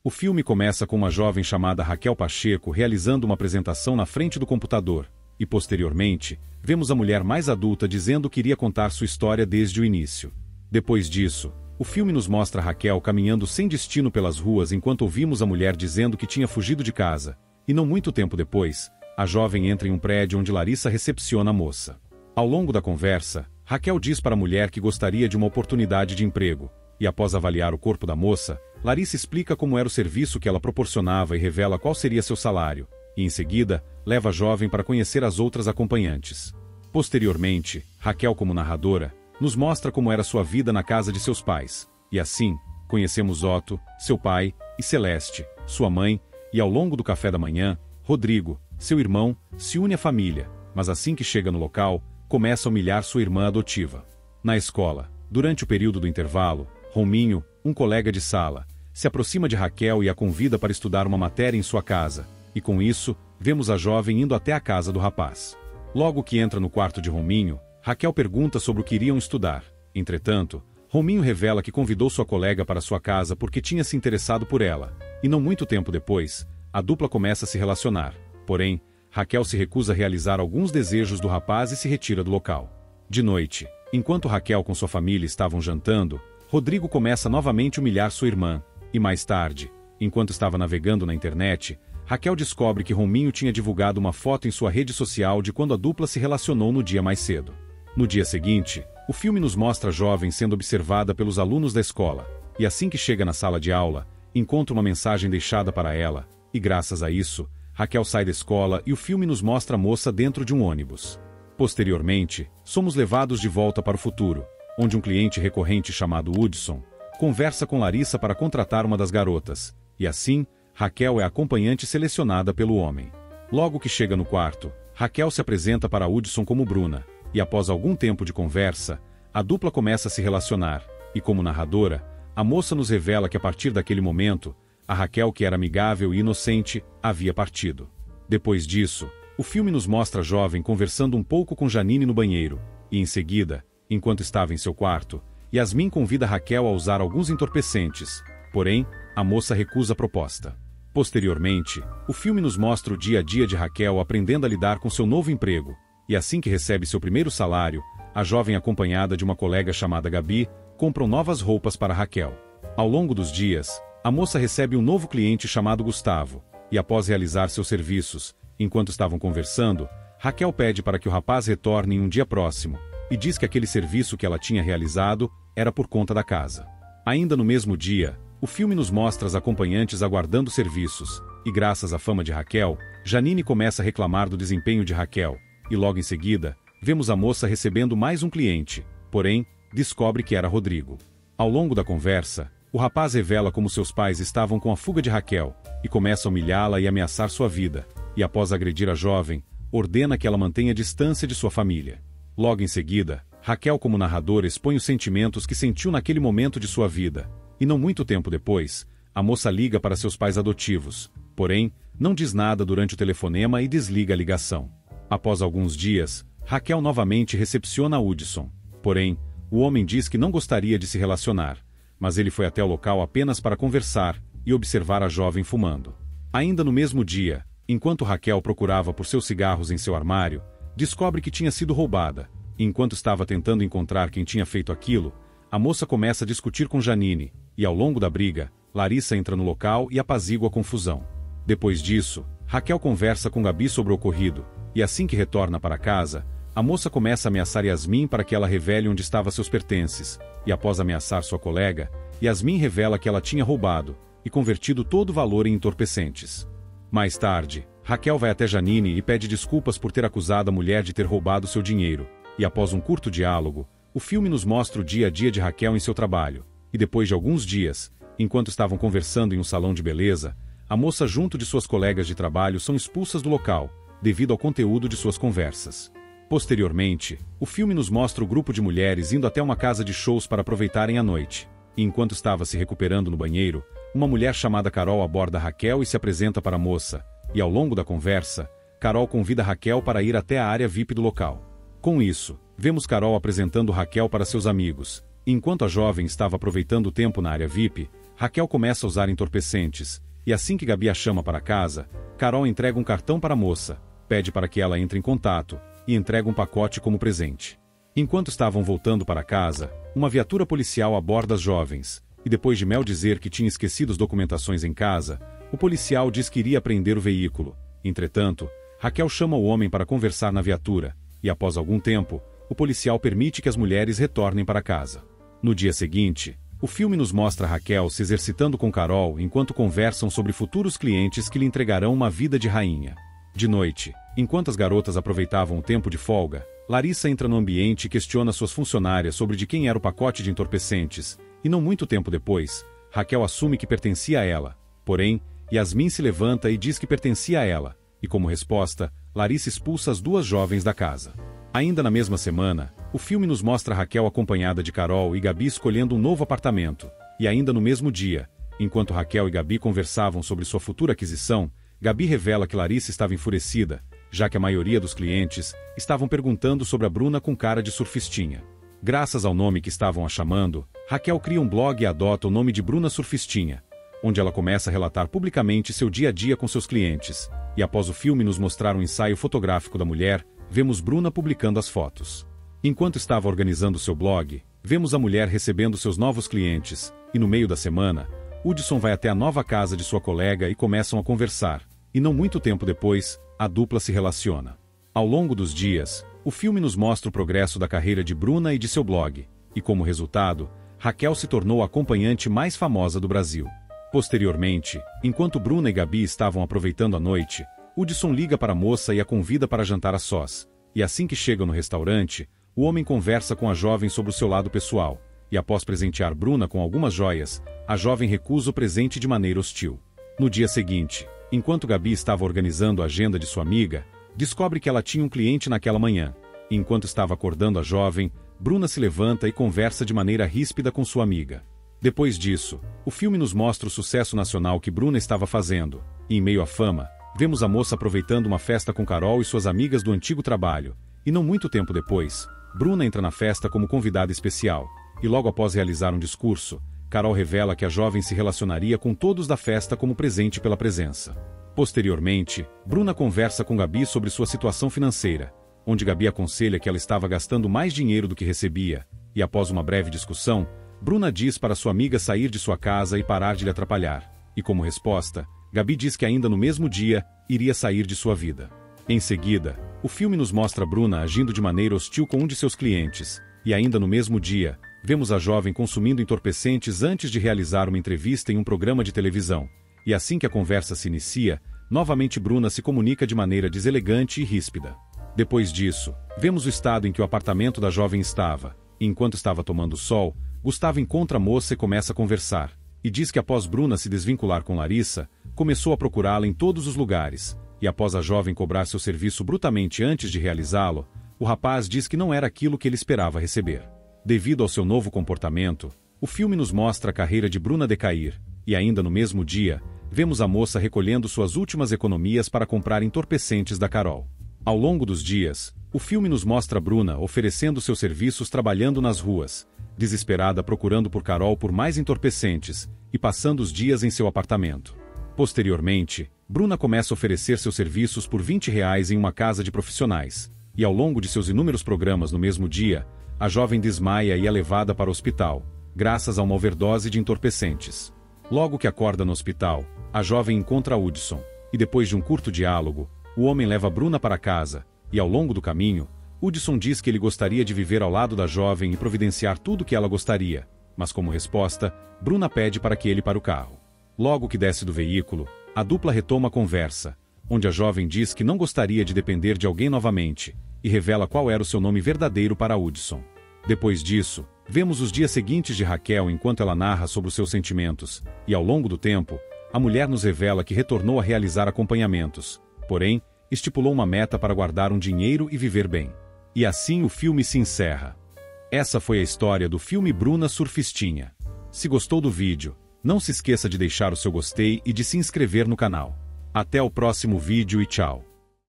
O filme começa com uma jovem chamada Raquel Pacheco realizando uma apresentação na frente do computador, e posteriormente, vemos a mulher mais adulta dizendo que iria contar sua história desde o início. Depois disso, o filme nos mostra Raquel caminhando sem destino pelas ruas enquanto ouvimos a mulher dizendo que tinha fugido de casa, e não muito tempo depois, a jovem entra em um prédio onde Larissa recepciona a moça. Ao longo da conversa, Raquel diz para a mulher que gostaria de uma oportunidade de emprego, e após avaliar o corpo da moça, Larissa explica como era o serviço que ela proporcionava e revela qual seria seu salário, e em seguida, leva a jovem para conhecer as outras acompanhantes. Posteriormente, Raquel, como narradora, nos mostra como era sua vida na casa de seus pais, e assim, conhecemos Otto, seu pai, e Celeste, sua mãe, e ao longo do café da manhã, Rodrigo, seu irmão, se une à família, mas assim que chega no local, começa a humilhar sua irmã adotiva. Na escola, durante o período do intervalo, Rominho, um colega de sala, se aproxima de Raquel e a convida para estudar uma matéria em sua casa, e com isso, vemos a jovem indo até a casa do rapaz. Logo que entra no quarto de Rominho, Raquel pergunta sobre o que iriam estudar. Entretanto, Rominho revela que convidou sua colega para sua casa porque tinha se interessado por ela, e não muito tempo depois, a dupla começa a se relacionar. Porém, Raquel se recusa a realizar alguns desejos do rapaz e se retira do local. De noite, enquanto Raquel com sua família estavam jantando, Rodrigo começa novamente a humilhar sua irmã, e mais tarde, enquanto estava navegando na internet, Raquel descobre que Rominho tinha divulgado uma foto em sua rede social de quando a dupla se relacionou no dia mais cedo. No dia seguinte, o filme nos mostra a jovem sendo observada pelos alunos da escola, e assim que chega na sala de aula, encontra uma mensagem deixada para ela, e graças a isso, Raquel sai da escola e o filme nos mostra a moça dentro de um ônibus. Posteriormente, somos levados de volta para o futuro, onde um cliente recorrente chamado Hudson conversa com Larissa para contratar uma das garotas, e assim, Raquel é a acompanhante selecionada pelo homem. Logo que chega no quarto, Raquel se apresenta para Hudson como Bruna, e após algum tempo de conversa, a dupla começa a se relacionar, e como narradora, a moça nos revela que a partir daquele momento, a Raquel, que era amigável e inocente, havia partido. Depois disso, o filme nos mostra a jovem conversando um pouco com Janine no banheiro, e em seguida, enquanto estava em seu quarto, Yasmin convida Raquel a usar alguns entorpecentes, porém, a moça recusa a proposta. Posteriormente, o filme nos mostra o dia a dia de Raquel aprendendo a lidar com seu novo emprego, e assim que recebe seu primeiro salário, a jovem acompanhada de uma colega chamada Gabi, compram novas roupas para Raquel. Ao longo dos dias, a moça recebe um novo cliente chamado Gustavo, e após realizar seus serviços, enquanto estavam conversando, Raquel pede para que o rapaz retorne em um dia próximo, e diz que aquele serviço que ela tinha realizado era por conta da casa. Ainda no mesmo dia, o filme nos mostra as acompanhantes aguardando serviços, e graças à fama de Raquel, Janine começa a reclamar do desempenho de Raquel, e logo em seguida, vemos a moça recebendo mais um cliente, porém, descobre que era Rodrigo. Ao longo da conversa, o rapaz revela como seus pais estavam com a fuga de Raquel, e começa a humilhá-la e ameaçar sua vida, e após agredir a jovem, ordena que ela mantenha distância de sua família. Logo em seguida, Raquel como narradora expõe os sentimentos que sentiu naquele momento de sua vida, e não muito tempo depois, a moça liga para seus pais adotivos, porém, não diz nada durante o telefonema e desliga a ligação. Após alguns dias, Raquel novamente recepciona Hudson, porém, o homem diz que não gostaria de se relacionar, mas ele foi até o local apenas para conversar e observar a jovem fumando. Ainda no mesmo dia, enquanto Raquel procurava por seus cigarros em seu armário, descobre que tinha sido roubada, e enquanto estava tentando encontrar quem tinha feito aquilo, a moça começa a discutir com Janine, e ao longo da briga, Larissa entra no local e apazigua a confusão. Depois disso, Raquel conversa com Gabi sobre o ocorrido, e assim que retorna para casa, a moça começa a ameaçar Yasmin para que ela revele onde estavam seus pertences, e após ameaçar sua colega, Yasmin revela que ela tinha roubado, e convertido todo o valor em entorpecentes. Mais tarde, Raquel vai até Janine e pede desculpas por ter acusado a mulher de ter roubado seu dinheiro, e após um curto diálogo, o filme nos mostra o dia a dia de Raquel em seu trabalho, e depois de alguns dias, enquanto estavam conversando em um salão de beleza, a moça junto de suas colegas de trabalho são expulsas do local, devido ao conteúdo de suas conversas. Posteriormente, o filme nos mostra o grupo de mulheres indo até uma casa de shows para aproveitarem a noite, e enquanto estava se recuperando no banheiro, uma mulher chamada Carol aborda Raquel e se apresenta para a moça, e ao longo da conversa, Carol convida Raquel para ir até a área VIP do local. Com isso, vemos Carol apresentando Raquel para seus amigos, e enquanto a jovem estava aproveitando o tempo na área VIP, Raquel começa a usar entorpecentes, e assim que Gabi a chama para casa, Carol entrega um cartão para a moça, pede para que ela entre em contato, e entrega um pacote como presente. Enquanto estavam voltando para casa, uma viatura policial aborda as jovens, e depois de Mel dizer que tinha esquecido as documentações em casa, o policial diz que iria apreender o veículo. Entretanto, Raquel chama o homem para conversar na viatura, e após algum tempo, o policial permite que as mulheres retornem para casa. No dia seguinte, o filme nos mostra Raquel se exercitando com Carol enquanto conversam sobre futuros clientes que lhe entregarão uma vida de rainha. De noite, enquanto as garotas aproveitavam o tempo de folga, Larissa entra no ambiente e questiona suas funcionárias sobre de quem era o pacote de entorpecentes, e não muito tempo depois, Raquel assume que pertencia a ela. Porém, Yasmin se levanta e diz que pertencia a ela, e como resposta, Larissa expulsa as duas jovens da casa. Ainda na mesma semana, o filme nos mostra Raquel acompanhada de Carol e Gabi escolhendo um novo apartamento, e ainda no mesmo dia, enquanto Raquel e Gabi conversavam sobre sua futura aquisição, Gabi revela que Larissa estava enfurecida, já que a maioria dos clientes estavam perguntando sobre a Bruna com cara de surfistinha. Graças ao nome que estavam a chamando, Raquel cria um blog e adota o nome de Bruna Surfistinha, onde ela começa a relatar publicamente seu dia a dia com seus clientes, e após o filme nos mostrar um ensaio fotográfico da mulher, vemos Bruna publicando as fotos. Enquanto estava organizando seu blog, vemos a mulher recebendo seus novos clientes, e no meio da semana, Hudson vai até a nova casa de sua colega e começam a conversar, e não muito tempo depois, a dupla se relaciona. Ao longo dos dias, o filme nos mostra o progresso da carreira de Bruna e de seu blog, e como resultado, Raquel se tornou a acompanhante mais famosa do Brasil. Posteriormente, enquanto Bruna e Gabi estavam aproveitando a noite, Hudson liga para a moça e a convida para jantar a sós, e assim que chegam no restaurante, o homem conversa com a jovem sobre o seu lado pessoal, e após presentear Bruna com algumas joias, a jovem recusa o presente de maneira hostil. No dia seguinte, enquanto Gabi estava organizando a agenda de sua amiga, descobre que ela tinha um cliente naquela manhã, e enquanto estava acordando a jovem, Bruna se levanta e conversa de maneira ríspida com sua amiga. Depois disso, o filme nos mostra o sucesso nacional que Bruna estava fazendo, e em meio à fama, vemos a moça aproveitando uma festa com Carol e suas amigas do antigo trabalho, e não muito tempo depois, Bruna entra na festa como convidada especial, e logo após realizar um discurso, Carol revela que a jovem se relacionaria com todos da festa como presente pela presença. Posteriormente, Bruna conversa com Gabi sobre sua situação financeira, onde Gabi aconselha que ela estava gastando mais dinheiro do que recebia, e após uma breve discussão, Bruna diz para sua amiga sair de sua casa e parar de lhe atrapalhar, e como resposta, Gabi diz que ainda no mesmo dia, iria sair de sua vida. Em seguida, o filme nos mostra Bruna agindo de maneira hostil com um de seus clientes, e ainda no mesmo dia, vemos a jovem consumindo entorpecentes antes de realizar uma entrevista em um programa de televisão, e assim que a conversa se inicia, novamente Bruna se comunica de maneira deselegante e ríspida. Depois disso, vemos o estado em que o apartamento da jovem estava, e enquanto estava tomando sol, Gustavo encontra a moça e começa a conversar, e diz que após Bruna se desvincular com Larissa, começou a procurá-la em todos os lugares, e após a jovem cobrar seu serviço brutamente antes de realizá-lo, o rapaz diz que não era aquilo que ele esperava receber. Devido ao seu novo comportamento, o filme nos mostra a carreira de Bruna decair, e ainda no mesmo dia, vemos a moça recolhendo suas últimas economias para comprar entorpecentes da Carol. Ao longo dos dias, o filme nos mostra Bruna oferecendo seus serviços trabalhando nas ruas, desesperada procurando por Carol por mais entorpecentes, e passando os dias em seu apartamento. Posteriormente, Bruna começa a oferecer seus serviços por R$ 20 em uma casa de profissionais, e ao longo de seus inúmeros programas no mesmo dia, a jovem desmaia e é levada para o hospital, graças a uma overdose de entorpecentes. Logo que acorda no hospital, a jovem encontra Hudson, e depois de um curto diálogo, o homem leva Bruna para casa, e ao longo do caminho, Hudson diz que ele gostaria de viver ao lado da jovem e providenciar tudo o que ela gostaria, mas como resposta, Bruna pede para que ele pare o carro. Logo que desce do veículo, a dupla retoma a conversa, onde a jovem diz que não gostaria de depender de alguém novamente, e revela qual era o seu nome verdadeiro para Hudson. Depois disso, vemos os dias seguintes de Raquel enquanto ela narra sobre os seus sentimentos, e ao longo do tempo, a mulher nos revela que retornou a realizar acompanhamentos, porém, estipulou uma meta para guardar um dinheiro e viver bem. E assim o filme se encerra. Essa foi a história do filme Bruna Surfistinha. Se gostou do vídeo, não se esqueça de deixar o seu gostei e de se inscrever no canal. Até o próximo vídeo e tchau!